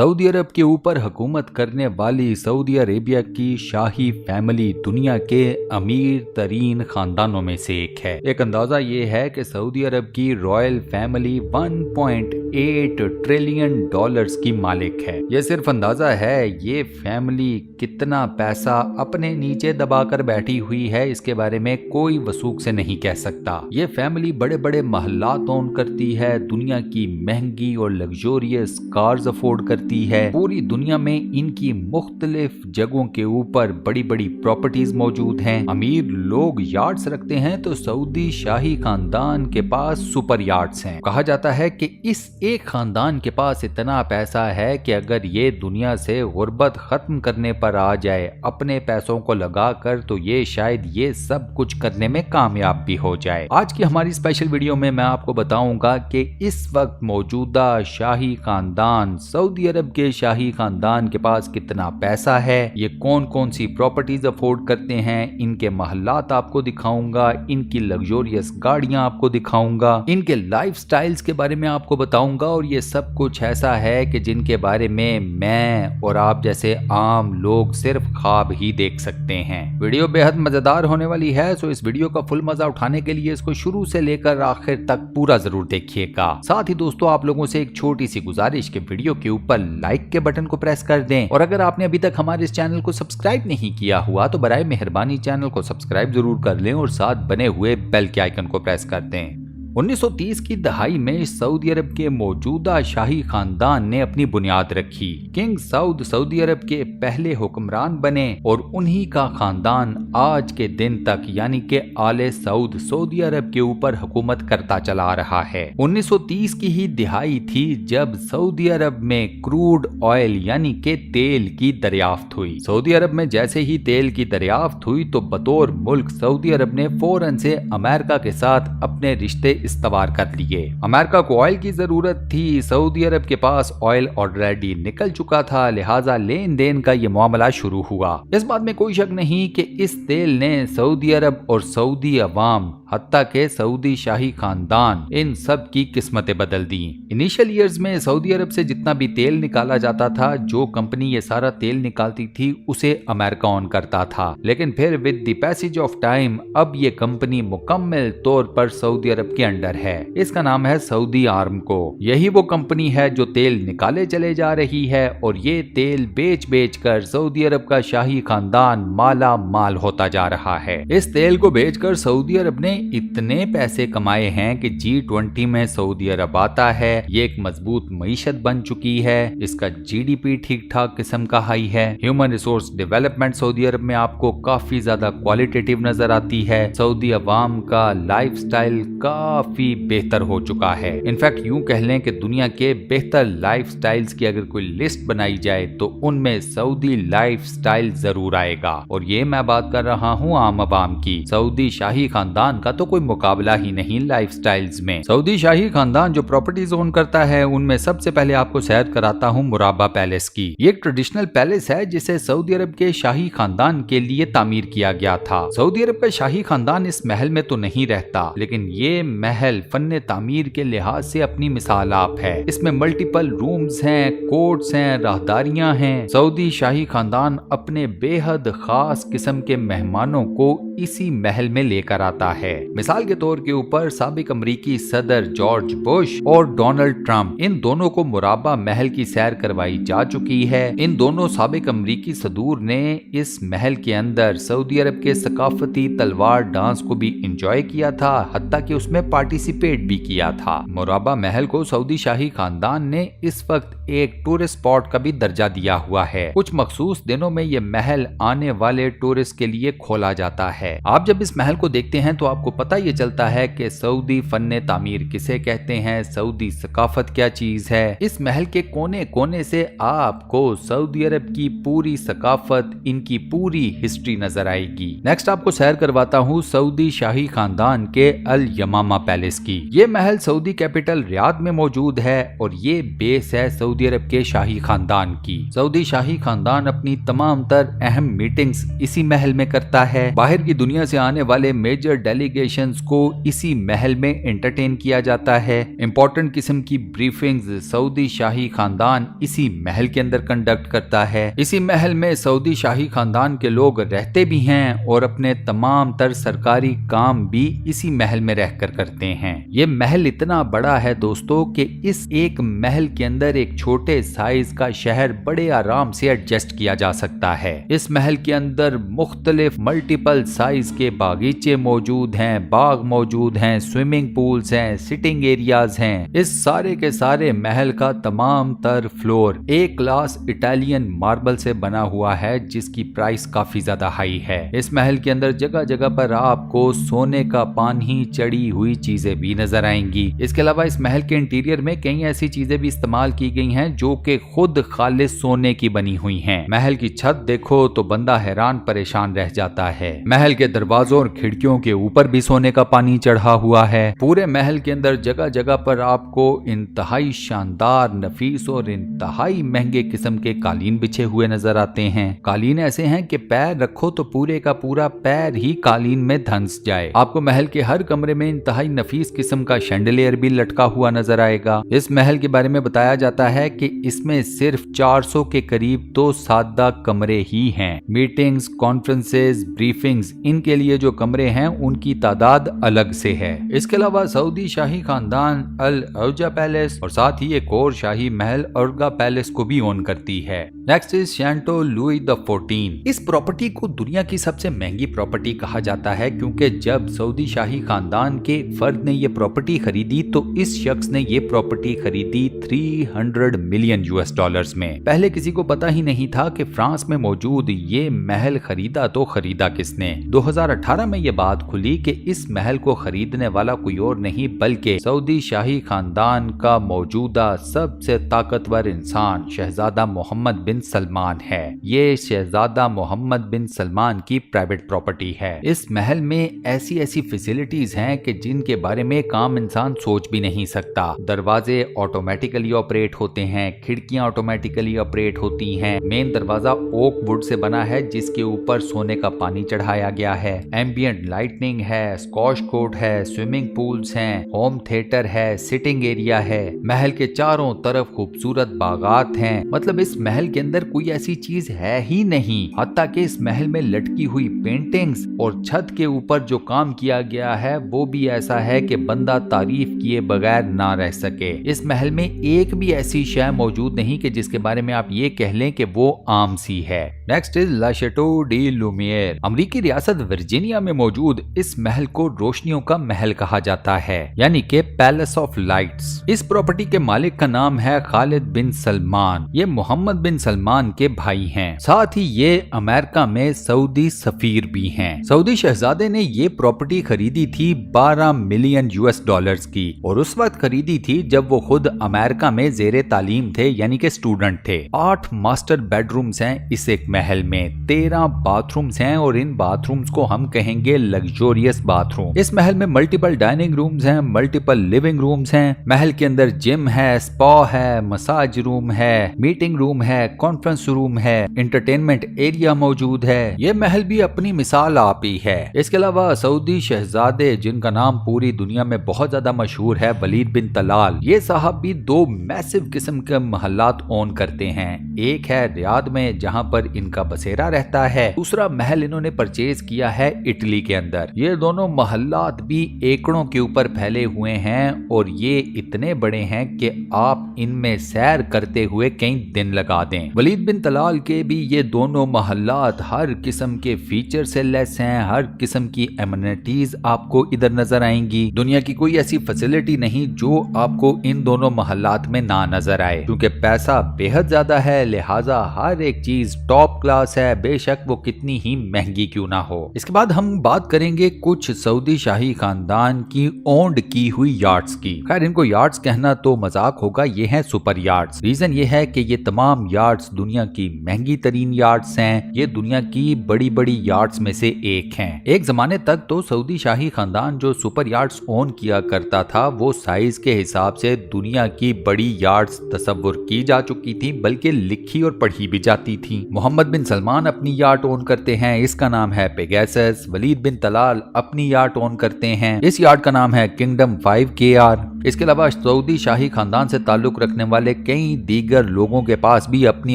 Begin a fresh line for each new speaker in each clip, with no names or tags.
Saudi अरब के ऊपर हुकूमत करने वाली सऊदी अरेबिया की शाही फैमिली दुनिया के अमीर तरीन खानदानों में से एक है। एक अंदाजा ये है कि सऊदी अरब की रॉयल फैमिली 1.8 ट्रिलियन डॉलर्स की मालिक है। ये सिर्फ अंदाजा है, ये फैमिली कितना पैसा अपने नीचे दबाकर बैठी हुई है इसके बारे में कोई वसूख से नहीं कह सकता। ये फैमिली बड़े बड़े महलात ओन करती है, दुनिया की महंगी और लग्जोरियस कार्स अफोर्ड करती है। पूरी दुनिया में इनकी मुख्तलिफ जगहों के ऊपर बड़ी बड़ी प्रॉपर्टीज मौजूद हैं। अमीर लोग यार्ड्स रखते हैं तो सऊदी शाही खानदान के पास सुपर यार्ड्स हैं। कहा जाता है कि इस एक खानदान के पास इतना पैसा है कि अगर ये दुनिया से गुर्बत खत्म करने पर आ जाए अपने पैसों को लगाकर तो ये शायद ये सब कुछ करने में कामयाब भी हो जाए। आज की हमारी स्पेशल वीडियो में मैं आपको बताऊंगा कि इस वक्त मौजूदा शाही खानदान सऊदी अरब के शाही खानदान के पास कितना पैसा है, ये कौन कौन सी प्रॉपर्टीज अफोर्ड करते हैं, इनके महलात आपको दिखाऊंगा, इनकी लग्जोरियस गाड़ियां आपको दिखाऊंगा, इनके लाइफ स्टाइल्स के बारे में आपको बताऊंगा। और ये सब कुछ ऐसा है कि जिनके बारे में मैं और आप जैसे आम लोग सिर्फ ख्वाब ही देख सकते हैं। वीडियो बेहद मजेदार होने वाली है, सो इस वीडियो का फुल मजा उठाने के लिए इसको शुरू से लेकर आखिर तक पूरा जरूर देखिएगा। साथ ही दोस्तों आप लोगों से एक छोटी सी गुजारिश के वीडियो के ऊपर लाइक के बटन को प्रेस कर दें, और अगर आपने अभी तक हमारे इस चैनल को सब्सक्राइब नहीं किया हुआ तो बराए मेहरबानी चैनल को सब्सक्राइब जरूर कर लें और साथ बने हुए बेल के आइकन को प्रेस कर दें। 1930 की दहाई में सऊदी अरब के मौजूदा शाही खानदान ने अपनी बुनियाद रखी। किंग साउद सऊदी अरब के पहले हुक्मरान बने और उन्हीं का खानदान आज के दिन तक यानी कि आले सऊद सऊदी अरब के ऊपर हुकूमत करता चला रहा है। 1930 की ही दिहाई थी जब सऊदी अरब में क्रूड ऑयल यानी कि तेल की दरियाफ्त हुई। सऊदी अरब में जैसे ही तेल की दरियाफ्त हुई तो बतौर मुल्क सऊदी अरब ने फौरन से अमेरिका के साथ अपने रिश्ते इस्तवार कर लिए। अमेरिका को ऑयल की जरूरत थी, सऊदी अरब के पास ऑयल ऑलरेडी निकल चुका था, लिहाजा लेन देन का ये मामला शुरू हुआ। इस बात में कोई शक नहीं कि इस तेल ने सऊदी अरब और सऊदी अवाम हत्ता के सऊदी शाही खानदान इन सब की किस्मतें बदल दी। इनिशियल ईयर्स में सऊदी अरब से जितना भी तेल निकाला जाता था, जो कंपनी ये सारा तेल निकालती थी उसे अमेरिका ऑन करता था, लेकिन फिर with the passage of time अब ये कंपनी मुकम्मल तौर पर सऊदी अरब के अंडर है। इसका नाम है सऊदी आर्मको। यही वो कंपनी है जो तेल निकाले चले जा रही है और ये तेल बेच बेच कर सऊदी अरब का शाही खानदान माला माल होता जा रहा है। इस तेल को बेचकर सऊदी अरब ने इतने पैसे कमाए हैं कि G20 में सऊदी अरब आता है। ये एक मजबूत मईशत बन चुकी है, इसका GDP ठीक ठाक किस्म का हाई है। ह्यूमन रिसोर्स डेवलपमेंट सऊदी अरब में आपको काफी ज्यादा क्वालिटेटिव नजर आती है। सऊदी अवाम का लाइफ स्टाइल काफी बेहतर हो चुका है। इनफैक्ट यूं कह लें कि दुनिया के बेहतर लाइफ स्टाइल्स की अगर कोई लिस्ट बनाई जाए तो उनमें सऊदी लाइफ स्टाइल जरूर आएगा। और ये मैं बात कर रहा हूँ आम अवाम की। सऊदी शाही खानदान का तो कोई मुकाबला ही नहीं लाइफ स्टाइल्स में। सऊदी शाही खानदान जो प्रॉपर्टीज ओन करता है उनमें सबसे पहले आपको सैर कराता हूँ मुराबा पैलेस की। ये एक ट्रेडिशनल पैलेस है जिसे सऊदी अरब के शाही खानदान के लिए तामीर किया गया था। सऊदी अरब का शाही खानदान इस महल में तो नहीं रहता, लेकिन ये महल फन्ने तामीर के लिहाज से अपनी मिसाल आप है। इसमें मल्टीपल रूम्स हैं, कोर्ट्स हैं, राहदारियां हैं। सऊदी शाही खानदान अपने बेहद खास किस्म के मेहमानों को इसी महल में लेकर आता है। मिसाल के तौर के ऊपर साबिक अमरीकी सदर जॉर्ज बुश और डोनाल्ड ट्रंप, इन दोनों को मुराबा महल की सैर करवाई जा चुकी है। इन दोनों साबिक अमरीकी सदूर ने इस महल के अंदर सऊदी अरब के सकाफती तलवार डांस को भी इंजॉय किया था, हत्ता कि उसमें पार्टिसिपेट भी किया था। मुराबा महल को सऊदी शाही खानदान ने इस वक्त एक टूरिस्ट स्पॉट का भी दर्जा दिया हुआ है। कुछ मखसूस दिनों में ये महल आने वाले टूरिस्ट के लिए खोला जाता है। आप जब इस महल को देखते हैं तो आपको पता ये चलता है कि सऊदी फन्ने तामीर किसे कहते हैं, सऊदी सकाफत क्या चीज है। इस महल के कोने कोने से आपको सऊदी अरब की पूरी सकाफत, इनकी पूरी हिस्ट्री नजर आएगी। नेक्स्ट आपको सैर करवाता हूँ सऊदी शाही खानदान के अल यमामा पैलेस की। ये महल सऊदी कैपिटल रियाद में मौजूद है और ये बेस है सऊदी अरब के शाही खानदान की। सऊदी शाही खानदान अपनी तमाम तर अहम मीटिंग्स इसी महल में करता है। बाहर की दुनिया से आने वाले मेजर डेलीगेट डेलीगेशंस को इसी महल में एंटरटेन किया जाता है। इंपॉर्टेंट किस्म की ब्रीफिंग्स सऊदी शाही खानदान इसी महल के अंदर कंडक्ट करता है। इसी महल में सऊदी शाही खानदान के लोग रहते भी हैं और अपने तमाम तर सरकारी काम भी इसी महल में रहकर करते हैं। ये महल इतना बड़ा है दोस्तों कि इस एक महल के अंदर एक छोटे साइज का शहर बड़े आराम से एडजस्ट किया जा सकता है। इस महल के अंदर मुख्तलिफ मल्टीपल साइज के बागीचे मौजूद हैं, बाग मौजूद हैं, स्विमिंग पूल्स हैं, सिटिंग एरियाज हैं। इस सारे के सारे महल का तमाम तर फ्लोर एक क्लास इटालियन मार्बल से बना हुआ है जिसकी प्राइस काफी ज्यादा हाई है। इस महल के अंदर जगह जगह पर आपको सोने का पानी चढ़ी हुई चीजें भी नजर आएंगी। इसके अलावा इस महल के इंटीरियर में कई ऐसी चीजें भी इस्तेमाल की गई हैं जो कि खुद खालिस सोने की बनी हुई हैं। महल की छत देखो तो बंदा हैरान परेशान रह जाता है। महल के दरवाजों और खिड़कियों के ऊपर भी सोने का पानी चढ़ा हुआ है। पूरे महल के अंदर जगह जगह पर आपको इंतहाई शानदार, नफीस और इंतहाई महंगे किस्म के कालीन बिछे हुए नजर आते हैं। कालीन ऐसे हैं कि पैर रखो तो पूरे का पूरा पैर ही कालीन में धंस जाए। आपको महल के हर कमरे में इंतहाई नफीस किस्म का शैंडलियर भी लटका हुआ नजर आएगा। इस महल के बारे में बताया जाता है कि इसमें सिर्फ 400 के करीब तो सादा कमरे ही हैं। मीटिंग्स, कॉन्फ्रेंसेस, ब्रीफिंग्स, इनके लिए जो कमरे हैं उनकी तादाद अलग से है। इसके अलावा सऊदी शाही खानदान अल औजा पैलेस और साथ ही एक और शाही महल अर्गा पैलेस को भी ओन करती है। Next is Chateau Louis the 14। इस प्रॉपर्टी को दुनिया की सबसे महंगी प्रॉपर्टी कहा जाता है क्योंकि जब सऊदी शाही खानदान के एक फर्द ने ये प्रॉपर्टी खरीदी तो इस शख्स ने ये प्रॉपर्टी खरीदी 300 मिलियन US डॉलर्स में। पहले किसी को पता ही नहीं था कि फ्रांस में मौजूद ये महल खरीदा तो खरीदा किसने। 2018 में ये बात खुली कि इस महल को खरीदने वाला कोई और नहीं बल्कि सऊदी शाही खानदान का मौजूदा सबसे ताकतवर इंसान शहजादा मोहम्मद बिन सलमान है। ये शहजादा मोहम्मद बिन सलमान की प्राइवेट प्रॉपर्टी है। इस महल में ऐसी ऐसी फैसिलिटीज हैं कि जिनके बारे में एक आम इंसान सोच भी नहीं सकता। दरवाजे ऑटोमेटिकली ऑपरेट होते हैं, खिड़कियां ऑटोमेटिकली ऑपरेट होती हैं। मेन दरवाजा ओक वुड से बना है जिसके ऊपर सोने का पानी चढ़ाया गया है। एम्बियंट लाइटनिंग है, स्क्वॉश कोर्ट है, स्विमिंग पूल्स हैं, होम थिएटर है, सिटिंग एरिया है। महल के चारों तरफ खूबसूरत बागात हैं। मतलब इस महल के अंदर कोई ऐसी चीज है ही नहीं। हत्ता कि इस महल में लटकी हुई पेंटिंग्स और छत के ऊपर जो काम किया गया है वो भी ऐसा है कि बंदा तारीफ किए बगैर ना रह सके। इस महल में एक भी ऐसी शय मौजूद नहीं कि जिसके बारे में आप ये कह लें कि वो आम सी है। Next is La Chateau de Lumiere. अमेरिकी रियासत वर्जीनिया में मौजूद इस महल को रोशनियों का महल कहा जाता है, यानी कि पैलेस ऑफ लाइट्स। इस प्रॉपर्टी के मालिक का नाम है खालिद बिन सलमान। ये मोहम्मद बिन सलमान के भाई हैं। साथ ही ये अमेरिका में सऊदी सफीर भी हैं। सऊदी शहजादे ने ये प्रॉपर्टी खरीदी थी 12 मिलियन US डॉलर्स की और उस वक्त खरीदी थी जब वो खुद अमेरिका में जेरे तालीम थे, यानी कि स्टूडेंट थे। 8 मास्टर बेडरूम्स हैं इस एक महल में, 13 बाथरूम्स हैं और इन बाथरूम्स को हम कहेंगे लग्जोरियस बाथरूम। इस महल में मल्टीपल डाइनिंग रूम्स हैं, मल्टीपल लिविंग रूम्स हैं। महल के अंदर जिम है, स्पा है, मसाज रूम है, मीटिंग रूम है, कॉन्फ्रेंस रूम है, एंटरटेनमेंट एरिया मौजूद है। ये महल भी अपनी मिसाल आप ही है। इसके अलावा सऊदी शहजादे जिनका नाम पूरी दुनिया में बहुत ज्यादा मशहूर है, वलीद बिन तलाल, ये साहब भी 2 मैसिव किस्म के महलात ओन करते हैं। एक है रियाद में जहां पर इनका बसेरा रहता है, दूसरा महल इन्होंने परचेज किया है इटली के अंदर। ये दोनों महलात भी एकड़ों के ऊपर फैले हुए हैं और ये इतने बड़े हैं कि आप इनमें सैर करते हुए कई दिन लगा दें। वलीद बिन तलाल के भी ये दोनों महलात हर किस्म के फीचर से लेस हैं, हर किस्म की एमिनिटीज आपको इधर नजर आएंगी। दुनिया की कोई ऐसी फैसिलिटी नहीं जो आपको इन दोनों महलात में ना नजर आए। क्योंकि पैसा बेहद ज्यादा है, लिहाजा हर एक चीज टॉप क्लास है, बेशक वो कितनी ही महंगी क्यों ना हो। इसके बाद हम बात करेंगे कुछ सऊदी शाही खानदान की ओन्ड की हुई यार्ड्स की। खैर इनको यार्ड्स कहना तो मजाक होगा, ये है सुपर यार्ड्स। रीजन ये है कि ये तमाम यार्ड्स दुनिया की महंगी तरीन यार्ड्स हैं। ये दुनिया की बड़ी बड़ी यार्ड्स में से एक हैं। एक जमाने तक तो सऊदी शाही खानदान जो सुपर यार्ड्स ओन किया करता था वो साइज के हिसाब से दुनिया की बड़ी यार्ड्स तस्वुर की जा चुकी थी, बल्कि लिखी और पढ़ी भी जाती थी। मोहम्मद बिन सलमान अपनी यार्ड ओन करते हैं, इसका नाम है पेगासस। वलीद बिन तलाल अपनी यार्ड ओन करते हैं। इस यार्ड का नाम है किंगडम 5KR। इसके अलावा सऊदी शाही खानदान से ताल्लुक रखने वाले कई दीगर लोगों के पास भी अपनी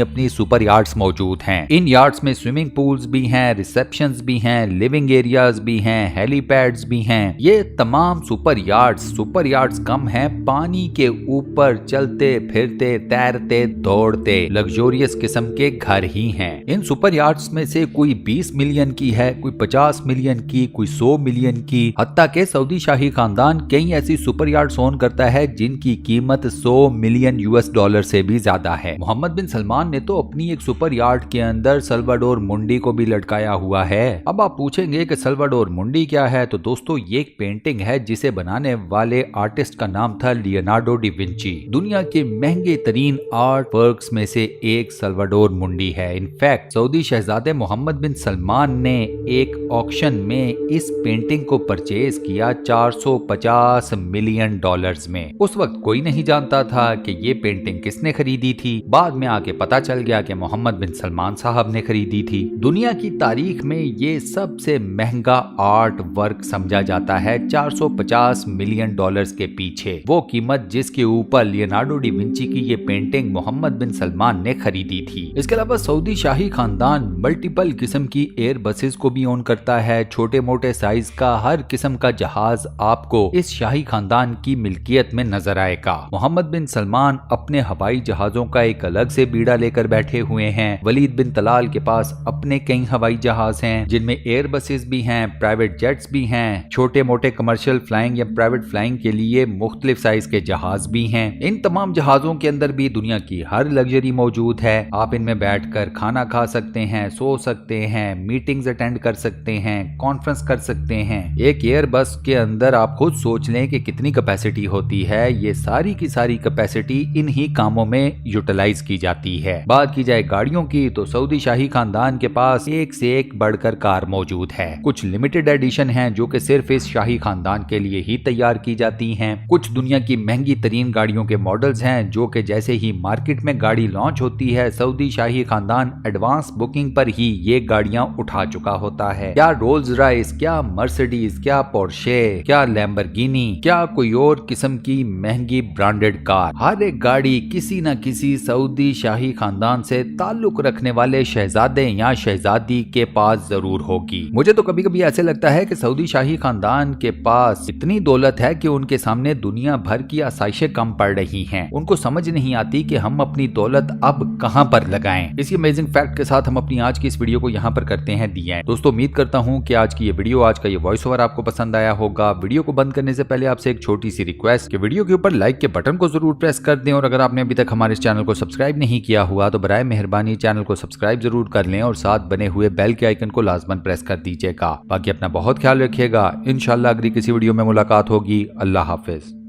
अपनी सुपर यार्ड्स मौजूद हैं। इन यार्ड्स में स्विमिंग पूल्स भी हैं, रिसेप्शंस भी हैं, लिविंग एरियाज भी हैं, हेलीपैड्स भी हैं। ये तमाम सुपर यार्ड्स कम हैं, पानी के ऊपर चलते फिरते तैरते दौड़ते लग्जोरियस किस्म के घर ही हैं। इन सुपर यार्ड्स में से कोई 20 मिलियन की है, कोई 50 मिलियन की, कोई 100 मिलियन की। हत्ता के सऊदी शाही खानदान कई ऐसी सुपर यार्ड्स ओन करता है जिनकी कीमत 100 मिलियन US डॉलर से भी ज्यादा है। मोहम्मद बिन सलमान ने तो अपनी एक सुपर यार्ड के अंदर सल्वाडोर मुंडी को भी लटकाया हुआ है। अब आप पूछेंगे कि सल्वाडोर मुंडी क्या है, तो दोस्तों ये एक पेंटिंग है जिसे बनाने वाले आर्टिस्ट का नाम था लियोनार्डो डी विंची। दुनिया के महंगे तरीन आर्ट वर्क्स में से एक सल्वाडोर मुंडी है। इनफैक्ट सऊदी शहजादे मोहम्मद बिन सलमान ने एक ऑक्शन में इस पेंटिंग को परचेज किया 450 मिलियन डॉलर्स में। उस वक्त कोई नहीं जानता था कि ये पेंटिंग किसने खरीदी थी। बाद में आके पता चल गया कि मोहम्मद बिन सलमान साहब ने खरीदी थी। दुनिया की तारीख में ये सबसे महंगा आर्ट वर्क समझा जाता है 450 मिलियन डॉलर्स के पीछे। वो कीमत जिसके ऊपर लियोनार्डो डी विंची की ये पेंटिंग मोहम्मद बिन सलमान ने खरीदी थी। इसके अलावा सऊदी शाही खानदान मल्टीपल किस्म की एयर बसेस को भी ओन करता है। छोटे मोटे साइज का हर किस्म का जहाज आपको इस शाही खानदान की मिल्कियत में नजर आएगा। मोहम्मद बिन सलमान अपने हवाई जहाजों का एक अलग से बीड़ा लेकर बैठे हुए हैं। वलीद बिन तलाल के पास अपने कई हवाई जहाज हैं जिनमें एयर बसेस भी हैं, प्राइवेट जेट्स भी हैं, छोटे मोटे कमर्शियल फ्लाइंग या प्राइवेट फ्लाइंग के लिए मुख्तलिफ साइज के जहाज भी हैं। इन तमाम जहाजों के अंदर भी दुनिया की हर लग्जरी मौजूद है। आप इनमें बैठकर खाना खा सकते हैं, सो सकते हैं, मीटिंग्स अटेंड कर सकते हैं, कॉन्फ्रेंस कर सकते हैं। एक एयर बस के अंदर आप खुद सोच लें कि कितनी कैपेसिटी होती है। ये सारी की सारी कैपेसिटी इन्हीं कामों में यूटिलाइज की जाती है। बात की जाए गाड़ियों की तो सऊदी शाही खानदान के पास एक से एक बढ़कर कार मौजूद है। कुछ लिमिटेड एडिशन हैं जो कि सिर्फ इस शाही खानदान के लिए ही तैयार की जाती हैं। कुछ दुनिया की महंगी तरीन गाड़ियों के मॉडल्स हैं जो कि जैसे ही मार्केट में गाड़ी लॉन्च होती है सऊदी शाही खानदान एडवांस बुकिंग पर ही ये गाड़ियां उठा चुका होता है। क्या रोल्स रॉयस, क्या मर्सिडीज, क्या पोर्शे, क्या लैम्बोर्गिनी, क्या कोई और किस्म की महंगी ब्रांडेड कार, हर एक गाड़ी किसी न किसी सऊदी शाही खानदान से ताल्लुक रखने वाले शहजादे या शहजादी के पास जरूर होगी। मुझे तो कभी कभी ऐसे लगता है कि सऊदी शाही खानदान के पास इतनी दौलत है कि उनके सामने दुनिया भर की आसाइशें कम पड़ रही हैं। उनको समझ नहीं आती कि हम अपनी दौलत अब कहां पर लगाएं। इसी अमेजिंग फैक्ट के साथ हम अपनी आज की इस वीडियो को यहां पर करते हैं दी एंड। दोस्तों उम्मीद करता हूं कि आज की ये वीडियो, आज का ये वॉइस ओवर आपको पसंद आया होगा। वीडियो को बंद करने से पहले आपसे एक छोटी सी रिक्वेस्ट कि वीडियो के ऊपर लाइक के बटन को जरूर प्रेस कर दें और अगर आपने अभी तक हमारे इस चैनल को सब्सक्राइब नहीं किया हुआ तो बराए मेहरबानी चैनल को सब्सक्राइब जरूर कर लें और साथ बने हुए बेल के आइकन को लाजमन प्रेस कर दीजिएगा। बाकी अपना बहुत ख्याल रखिएगा। इंशाल्लाह अगली किसी वीडियो में मुलाकात होगी। अल्लाह हाफिज।